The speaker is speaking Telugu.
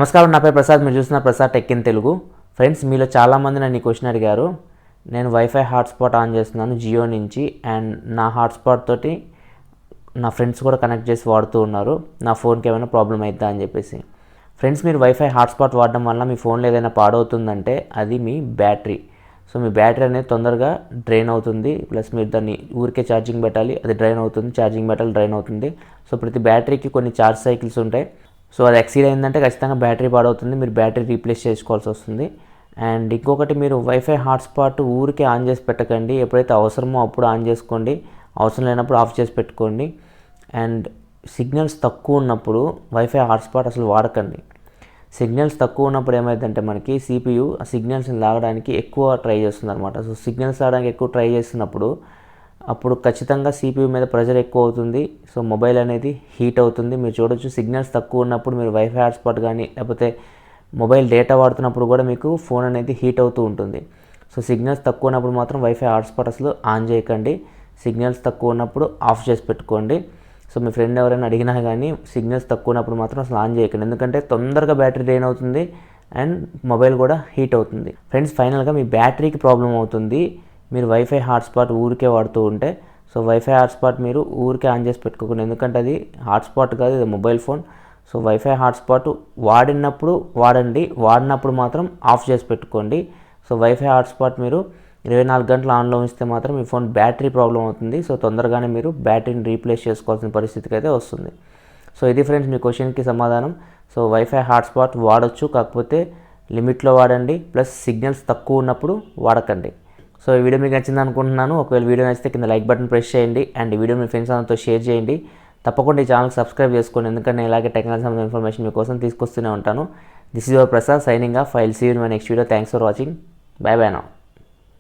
నమస్కారం, నా పేరు ప్రసాద్. మీరు చూస్తున్న Prasad tech in Telugu. Friends, మీలో చాలామంది నన్ను ఈ క్వశ్చన్ అడిగారు. నేను వైఫై హాట్స్పాట్ ఆన్ చేస్తున్నాను జియో నుంచి, అండ్ నా హాట్స్పాట్ తోటి నా ఫ్రెండ్స్ కూడా కనెక్ట్ చేసి వాడుతూ ఉన్నారు. నా ఫోన్కి ఏమైనా ప్రాబ్లం అవుతుందా అని చెప్పేసి. ఫ్రెండ్స్, మీరు వైఫై హాట్స్పాట్ వాడడం వల్ల మీ ఫోన్లో ఏదైనా పాడవుతుందంటే అది మీ బ్యాటరీ. సో మీ బ్యాటరీ అనేది తొందరగా డ్రైన్ అవుతుంది. ప్లస్ మీరు దాన్ని ఊరికే ఛార్జింగ్ పెట్టాలి, అది డ్రైన్ అవుతుంది. ఛార్జింగ్ పెట్టాలి, డ్రైన్ అవుతుంది. సో ప్రతి బ్యాటరీకి కొన్ని ఛార్జ్ సైకిల్స్ ఉంటాయి. సో అది ఎక్సీడ్ అయిందంటే ఖచ్చితంగా బ్యాటరీ పాడవుతుంది. మీరు బ్యాటరీ రీప్లేస్ చేసుకోవాల్సి వస్తుంది. అండ్ ఇంకొకటి, మీరు వైఫై హాట్స్పాట్ ఊరికే ఆన్ చేసి పెట్టకండి. ఎప్పుడైతే అవసరమో అప్పుడు ఆన్ చేసుకోండి, అవసరం లేనప్పుడు ఆఫ్ చేసి పెట్టుకోండి. అండ్ సిగ్నల్స్ తక్కువ ఉన్నప్పుడు వైఫై హాట్స్పాట్ అసలు వాడకండి. సిగ్నల్స్ తక్కువ ఉన్నప్పుడు ఏమైందంటే మనకి CPU ఆ సిగ్నల్స్ని లాగడానికి ఎక్కువ ట్రై చేస్తుంది అనమాట. సో సిగ్నల్స్ లాగడానికి ఎక్కువ ట్రై చేస్తున్నప్పుడు అప్పుడు ఖచ్చితంగా CPU మీద ప్రెషర్ ఎక్కువ అవుతుంది. సో మొబైల్ అనేది హీట్ అవుతుంది. మీరు చూడొచ్చు, సిగ్నల్స్ తక్కువ ఉన్నప్పుడు మీరు వైఫై హాట్స్పాట్ కానీ లేకపోతే మొబైల్ డేటా వాడుతున్నప్పుడు కూడా మీకు ఫోన్ అనేది హీట్ అవుతూ ఉంటుంది. సో సిగ్నల్స్ తక్కువ ఉన్నప్పుడు మాత్రం వైఫై హాట్స్పాట్ అసలు ఆన్ చేయకండి. సిగ్నల్స్ తక్కువ ఉన్నప్పుడు ఆఫ్ చేసి పెట్టుకోండి. సో మీ ఫ్రెండ్ ఎవరైనా అడిగినా కానీ సిగ్నల్స్ తక్కువ ఉన్నప్పుడు మాత్రం అసలు ఆన్ చేయకండి, ఎందుకంటే తొందరగా బ్యాటరీ డ్రైన్ అవుతుంది అండ్ మొబైల్ కూడా హీట్ అవుతుంది. ఫ్రెండ్స్, ఫైనల్గా మీ బ్యాటరీకి ప్రాబ్లం అవుతుంది మీరు వైఫై హాట్స్పాట్ ఊరికే వాడుతూ ఉంటే. సో వైఫై హాట్స్పాట్ మీరు ఊరికే ఆన్ చేసి పెట్టుకోకండి, ఎందుకంటే అది హాట్స్పాట్ కాదు, ఇది mobile phone. So wifi hotspot వాడినప్పుడు వాడండి, వాడినప్పుడు మాత్రం ఆఫ్ చేసి పెట్టుకోండి. సో వైఫై హాట్స్పాట్ మీరు 24 గంటలు ఆన్లో ఉంచితే మాత్రం మీ ఫోన్ బ్యాటరీ ప్రాబ్లం అవుతుంది. సో తొందరగానే మీరు బ్యాటరీని రీప్లేస్ చేసుకోవాల్సిన పరిస్థితికి అయితే వస్తుంది. సో ఇది ఫ్రెండ్స్ మీ క్వశ్చన్కి సమాధానం. సో వైఫై హాట్స్పాట్ వాడచ్చు, కాకపోతే లిమిట్లో వాడండి. ప్లస్ సిగ్నల్స్ తక్కువ ఉన్నప్పుడు వాడకండి. సో ఈ వీడియో మీకు నచ్చింది అనుకుంటున్నాను. ఒకవేళ వీడియో నచ్చితే కింద లైక్ బటన్ ప్రెస్ చేయండి అండ్ ఈ వీడియో మీ ఫ్రెండ్స్ అందరితో షేర్ చేయండి. తప్పకుండా ఈ ఛానల్ సబ్స్క్రైబ్ చేసుకోండి, ఎందుకంటే నేను ఇలాగే టెక్నాలజీ సంబంధించిన ఇన్ఫర్మేషన్ మీకోసం తీసుకొస్తూనే ఉంటాను. This is your Prasad signing off. I will see you in my next video. Thanks for watching. Bye bye now.